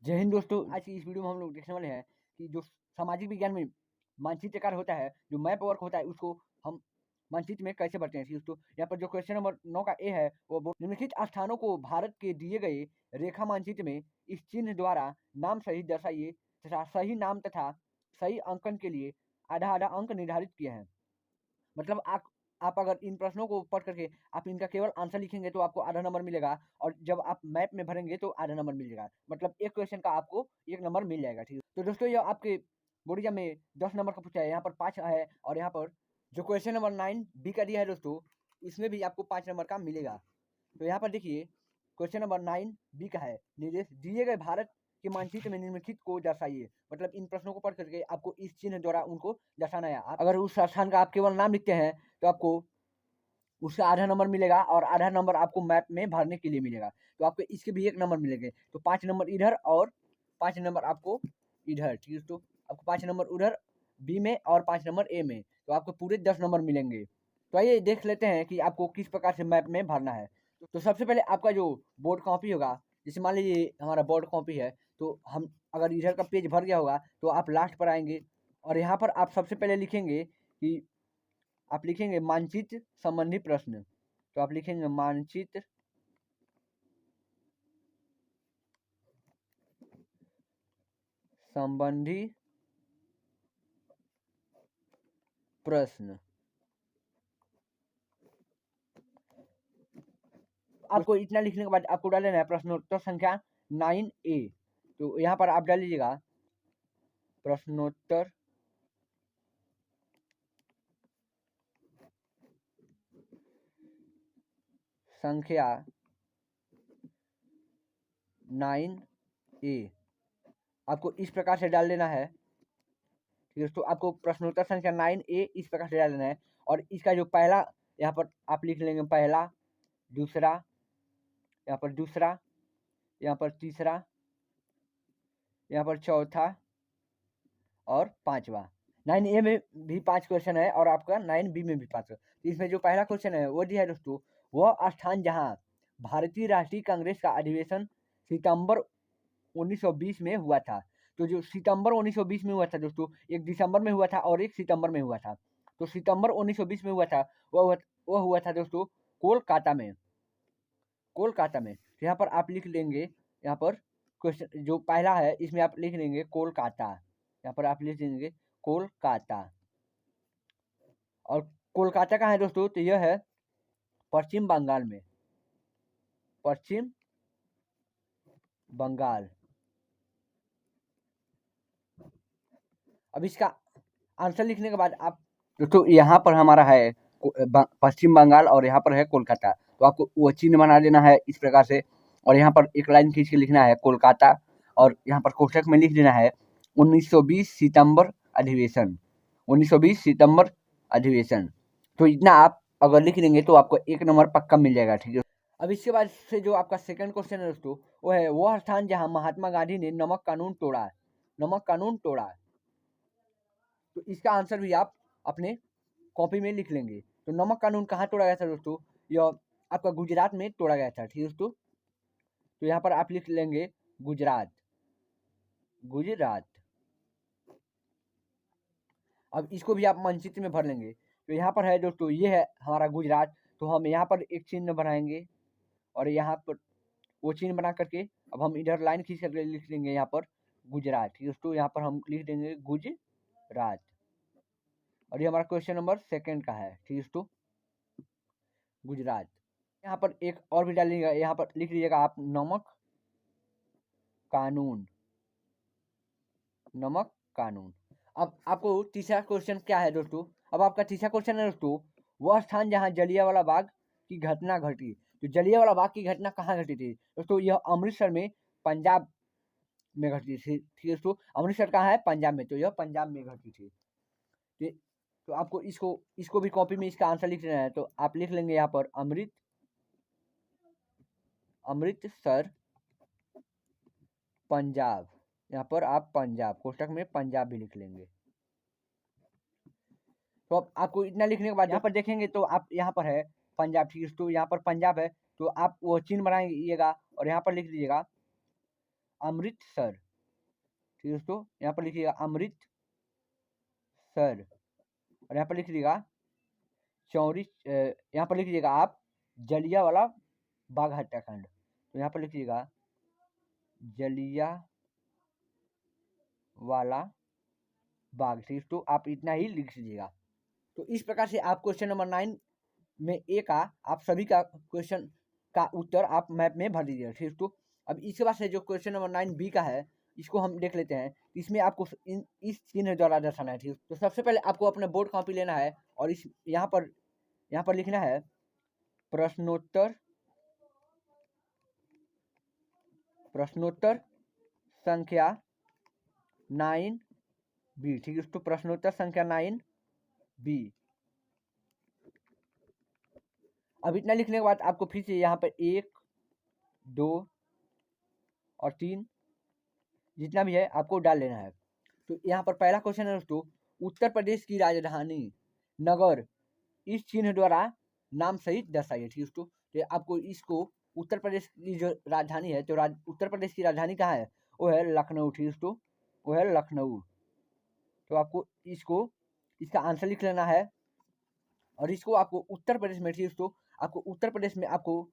जय हिंद दोस्तों। आज की इस वीडियो में हम लोग देखने वाले हैं कि जो सामाजिक विज्ञान में मानचित्रकार होता है, जो मैप वर्क होता है, उसको हम मानचित्र में कैसे बढ़ते हैं। दोस्तों यहाँ पर जो क्वेश्चन नंबर 9 का ए है वो निम्नलिखित स्थानों को भारत के दिए गए रेखा मानचित्र में इस चिन्ह द्वारा नाम सहित दर्शाइए तथा सही नाम तथा सही अंकन के लिए आधा आधा अंक निर्धारित किए हैं। मतलब आप अगर इन प्रश्नों को पढ़ करके आप इनका केवल आंसर लिखेंगे तो आपको आधा नंबर मिलेगा, और जब आप मैप में भरेंगे तो आधा नंबर मिलेगा। मतलब एक क्वेश्चन का आपको 1 नंबर मिल जाएगा। ठीक है, तो दोस्तों ये आपके बोर्ड एग्जाम में 10 नंबर का पूछा है, यहाँ पर 5 है, और यहाँ पर जो क्वेश्चन नंबर 9 बी का दिया है दोस्तों, इसमें भी आपको 5 नंबर का मिलेगा। तो यहाँ पर देखिए क्वेश्चन नंबर 9 बी का है, निर्देश दिए गए भारत के मानचित्र में निम्नलिखित को दर्शाइए। मतलब इन प्रश्नों को पढ़ करके आपको इस चिन्ह द्वारा उनको दर्शाना है। अगर उस स्थान का आप केवल नाम लिखते हैं तो आपको उसका आधा नंबर मिलेगा, और आधा नंबर आपको मैप में भरने के लिए मिलेगा। तो आपको इसके भी 1 नंबर मिलेंगे। तो 5 नंबर इधर और 5 नंबर आपको इधर। ठीक है, तो आपको 5 नंबर उधर बी में और 5 नंबर ए में, तो आपको पूरे 10 नंबर मिलेंगे। तो आइए देख लेते हैं कि आपको किस प्रकार से मैप में भरना है। तो सबसे पहले आपका जो बोर्ड कॉपी होगा, जैसे मान लीजिए हमारा बोर्ड कॉपी है, तो हम अगर इधर का पेज भर गया होगा तो आप लास्ट पर आएंगे, और यहाँ पर आप सबसे पहले लिखेंगे कि आप लिखेंगे मानचित्र संबंधी प्रश्न। तो आप लिखेंगे मानचित्र संबंधी प्रश्न। आपको इतना लिखने के बाद आपको डाल देना है प्रश्नोत्तर संख्या 9A। तो यहाँ पर आप डाल लीजिएगा प्रश्नोत्तर संख्या 9A आपको इस प्रकार से डाल देना है। ठीक है, तो आपको प्रश्नोत्तर संख्या 9A इस प्रकार से डाल देना है, और इसका जो पहला यहाँ पर आप लिख लेंगे पहला, दूसरा, यहाँ पर दूसरा, यहाँ पर तीसरा, यहाँ पर चौथा और 5वां। 9A में भी 5 क्वेश्चन है और आपका 9B में भी 5। इसमें जो पहला क्वेश्चन है वो दिया है दोस्तों, वह स्थान जहां भारतीय राष्ट्रीय कांग्रेस का अधिवेशन सितंबर 1920 में हुआ था। तो जो सितंबर 1920 में हुआ था दोस्तों, एक दिसंबर में हुआ था और एक सितंबर में हुआ था। तो सितंबर 1920 में हुआ था, वह हुआ था दोस्तों कोलकाता में। कोलकाता में तो यहाँ पर आप लिख लेंगे, यहाँ पर क्वेश्चन जो पहला है इसमें आप लिख लेंगे कोलकाता। यहाँ पर आप लिख देंगे कोलकाता। और कोलकाता कहाँ है दोस्तों, तो यह है पश्चिम बंगाल में। पश्चिम बंगाल। अब इसका आंसर लिखने के बाद आप दोस्तों यहाँ पर हमारा है पश्चिम बंगाल और यहाँ पर है कोलकाता, तो आपको वो चिन्ह बना देना है इस प्रकार से, और यहाँ पर एक लाइन खींच के लिखना है कोलकाता, और यहाँ पर कोष्ठक में लिख देना है 1920 सितंबर अधिवेशन। 1920 सितंबर अधिवेशन। तो इतना आप अगर लिख देंगे तो आपको 1 नंबर पक्का मिल जाएगा। ठीक है, अब इसके बाद से जो आपका सेकंड क्वेश्चन है दोस्तों, वो है वह स्थान जहाँ महात्मा गांधी ने नमक कानून तोड़ा। नमक कानून तोड़ा। तो इसका आंसर भी आप अपने कॉपी में लिख लेंगे। तो नमक कानून कहाँ तोड़ा गया था दोस्तों, यह आपका गुजरात में तोड़ा गया था। ठीक है दोस्तों, तो यहाँ पर आप लिख लेंगे गुजरात। गुजरात। अब इसको भी आप मानचित्र में भर लेंगे। तो यहाँ पर है दोस्तों, ये है हमारा गुजरात। तो हम यहाँ पर एक चिन्ह बनाएंगे, और यहाँ पर वो चिन्ह बना करके अब हम इधर लाइन खींच करके लिख देंगे यहाँ पर गुजरात। ठीक है दोस्तों, यहाँ पर हम लिख देंगे गुजरात। और ये हमारा क्वेश्चन नंबर सेकंड का है। ठीक है दोस्तों, गुजरात। यहाँ पर एक और भी डालिएगा, यहाँ पर लिख लीजिएगा आप नमक कानून। नमक कानून। अब आपको तीसरा क्वेश्चन क्या है दोस्तों, अब आपका तीसरा क्वेश्चन है दोस्तों, वह स्थान जहाँ जलियांवाला बाग की घटना घटी। तो जलियांवाला बाग की घटना कहाँ घटी थी दोस्तों, यह अमृतसर में, पंजाब में घटी थी। ठीक है दोस्तों, अमृतसर कहाँ है, पंजाब में, तो यह पंजाब में घटी थी। तो आपको इसको भी कॉपी में इसका आंसर लिख देना है। तो आप लिख लेंगे यहाँ पर अमृतसर पंजाब। यहाँ पर आप पंजाब कोष्टक में पंजाब भी लिख लेंगे। तो अब आपको इतना लिखने के बाद यहाँ पर देखेंगे तो आप यहाँ पर है पंजाब। ठीक है, तो यहाँ पर पंजाब है, तो आप वो चिन्ह बनाइएगा और यहाँ पर लिख दीजिएगा अमृतसर। ठीक है दोस्तों, यहाँ पर लिखिएगा अमृतसर, और यहाँ पर लिख लीजिएगा यहाँ पर लिख लीजिएगा आप जलियांवाला बाग हत्याकांड। तो यहाँ पर लिख लीजिएगा जलियांवाला बाग। ठीक है, तो आप इतना ही लिख लीजिएगा। तो इस प्रकार से आप क्वेश्चन नंबर 9 में ए का आप सभी का क्वेश्चन का उत्तर आप मैप में भर दीजिएगा। ठीक है, तो अब इसके बाद से जो क्वेश्चन नंबर 9 बी का है, इसको हम देख लेते हैं। इसमें आपको इस चिन्ह द्वारा दर्शाना है। ठीक है, तो सबसे पहले आपको अपना बोर्ड कॉपी लेना है और इस यहाँ पर लिखना है प्रश्नोत्तर संख्या 9 बी। ठीक है, तो प्रश्नोत्तर संख्या 9 बी। अब इतना लिखने के बाद आपको फिर से यहाँ पर 1 2 और 3 जितना भी है आपको डाल लेना है। तो यहाँ पर पहला क्वेश्चन है दोस्तों, उत्तर प्रदेश की राजधानी नगर इस चिन्ह द्वारा नाम सहित दर्शाइए। ठीक है दोस्तों, तो आपको इसको उत्तर प्रदेश की जो राजधानी है, तो उत्तर प्रदेश की राजधानी कहाँ है, वो है लखनऊ। ठीक है दोस्तों, वो है लखनऊ। तो आपको इसका आंसर लिख लेना है और इसको आपको उत्तर प्रदेश में, ठीक है दोस्तों, आपको उत्तर प्रदेश में आपको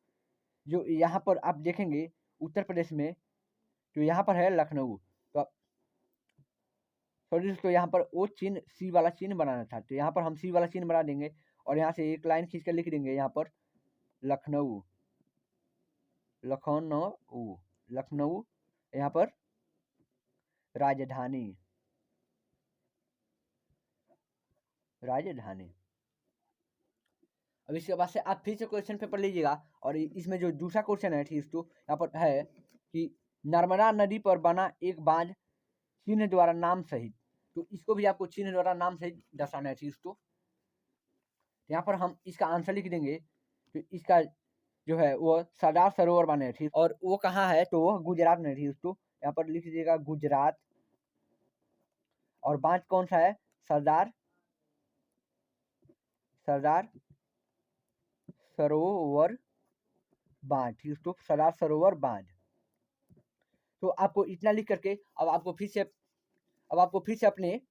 जो यहाँ पर आप देखेंगे उत्तर प्रदेश में, तो यहाँ पर है लखनऊ। तो आप सॉरी दोस्तों, यहाँ पर वो चिन्ह सी वाला चिन्ह बनाना था, तो यहाँ पर हम सी वाला चिन्ह बना देंगे और यहाँ से एक लाइन खींच कर लिख देंगे यहाँ पर लखनऊ लखनऊ लखनऊ, यहाँ पर राजधानी राजधानी। अब इसके बाद से आप फिर से क्वेश्चन पेपर लीजिएगा और इसमें जो दूसरा क्वेश्चन है, ठीक है, यहाँ पर है कि नर्मदा नदी पर बना एक बांध चिन्ह द्वारा नाम सहित। तो इसको भी आपको चिन्ह द्वारा नाम सहित दर्शाना है। ठीक है, यहाँ पर हम इसका आंसर लिख देंगे। तो इसका जो है वो सरदार सरोवर बांध है। ठीक, और वो कहाँ है, तो वो गुजरात में। ठीक, तो यहाँ पर लिख दीजिएगा गुजरात। और बांध कौन सा है, सरदार सरोवर बांध। ठीक, तो सरदार सरोवर बांध। तो आपको इतना लिख करके अब आपको फिर से अपने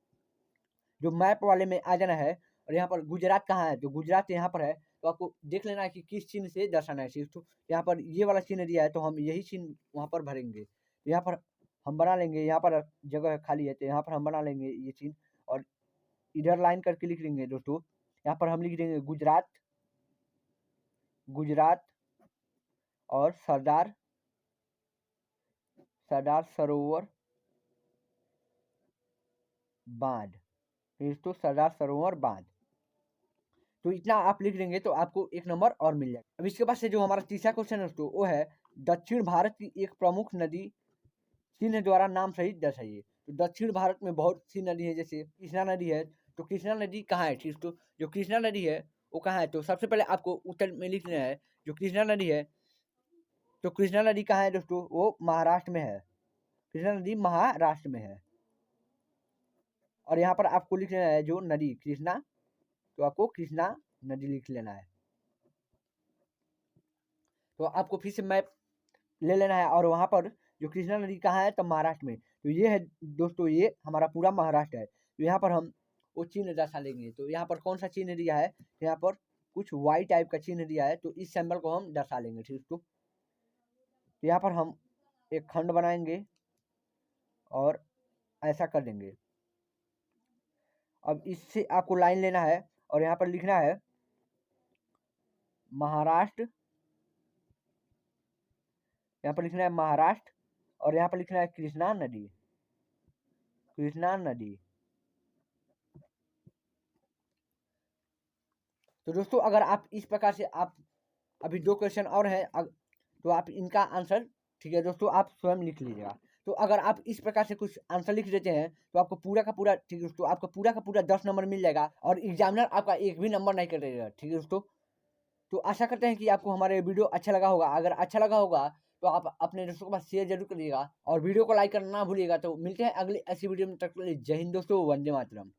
जो मैप वाले में आ जाना है और यहाँ पर गुजरात कहाँ है, तो गुजरात यहाँ पर है। तो आपको देख लेना है कि किस चिन्ह से दर्शाना है। तो यहाँ पर ये वाला चिन्ह दिया है, तो हम यही चिन्ह वहाँ पर भरेंगे। तो यहाँ पर हम बना लेंगे, यहाँ पर जगह खाली है तो यहाँ पर हम बना लेंगे ये चिन्ह और इधर लाइन करके लिख देंगे दोस्तों। यहाँ पर हम लिख देंगे गुजरात और सरदार सरोवर बांध। तो सरदार सरोवर बांध, तो इतना आप लिख देंगे तो आपको एक नंबर और मिल जाएगा। अब इसके बाद से जो हमारा तीसरा क्वेश्चन है दोस्तों, वो है दक्षिण भारत की एक प्रमुख नदी चिन्ह द्वारा नाम सहित दर्शाइए। तो दक्षिण भारत में बहुत सी नदी है, जैसे कृष्णा नदी है। तो कृष्णा नदी कहाँ है, ठीक, तो जो कृष्णा नदी है वो कहाँ है, तो सबसे पहले आपको उत्तर में लिखना है जो कृष्णा नदी है। तो कृष्णा नदी कहाँ है दोस्तों, वो महाराष्ट्र में है। कृष्णा नदी महाराष्ट्र में है। और यहाँ पर आपको लिख लेना है जो नदी कृष्णा, तो आपको कृष्णा नदी लिख लेना है। तो आपको फिर से मैप ले लेना है और वहाँ पर जो कृष्णा नदी कहाँ है, तो महाराष्ट्र में। तो ये है दोस्तों, ये हमारा पूरा महाराष्ट्र है। तो यहाँ पर हम वो चिन्ह दर्शा लेंगे। तो यहाँ पर कौन सा चिन्ह दिया है, तो यहाँ पर कुछ वाई टाइप का चिन्ह दिया है, तो इस सिंबल को हम दर्शा लेंगे। ठीक, तो यहाँ पर हम एक खंड बनाएंगे और ऐसा कर देंगे। अब इससे आपको लाइन लेना है और यहाँ पर लिखना है महाराष्ट्र, यहाँ पर लिखना है महाराष्ट्र और यहाँ पर लिखना है कृष्णा नदी। तो दोस्तों अगर आप इस प्रकार से आप अभी 2 क्वेश्चन और हैं, तो आप इनका आंसर, ठीक है दोस्तों, आप स्वयं लिख लीजिएगा। तो अगर आप इस प्रकार से कुछ आंसर लिख देते हैं तो आपको पूरा का पूरा, ठीक है दोस्तों, आपको पूरा का पूरा 10 नंबर मिल जाएगा और एग्जामिनर आपका एक भी नंबर नहीं कटेगा। ठीक है दोस्तों, तो आशा करते हैं कि आपको हमारे वीडियो अच्छा लगा होगा। अगर अच्छा लगा होगा तो आप अपने दोस्तों के पास शेयर जरूर करिएगा और वीडियो को लाइक करना ना भूलिएगा। तो मिलते हैं अगली ऐसी वीडियो में, तक के लिए जय हिंद दोस्तों, वंदे मातरम।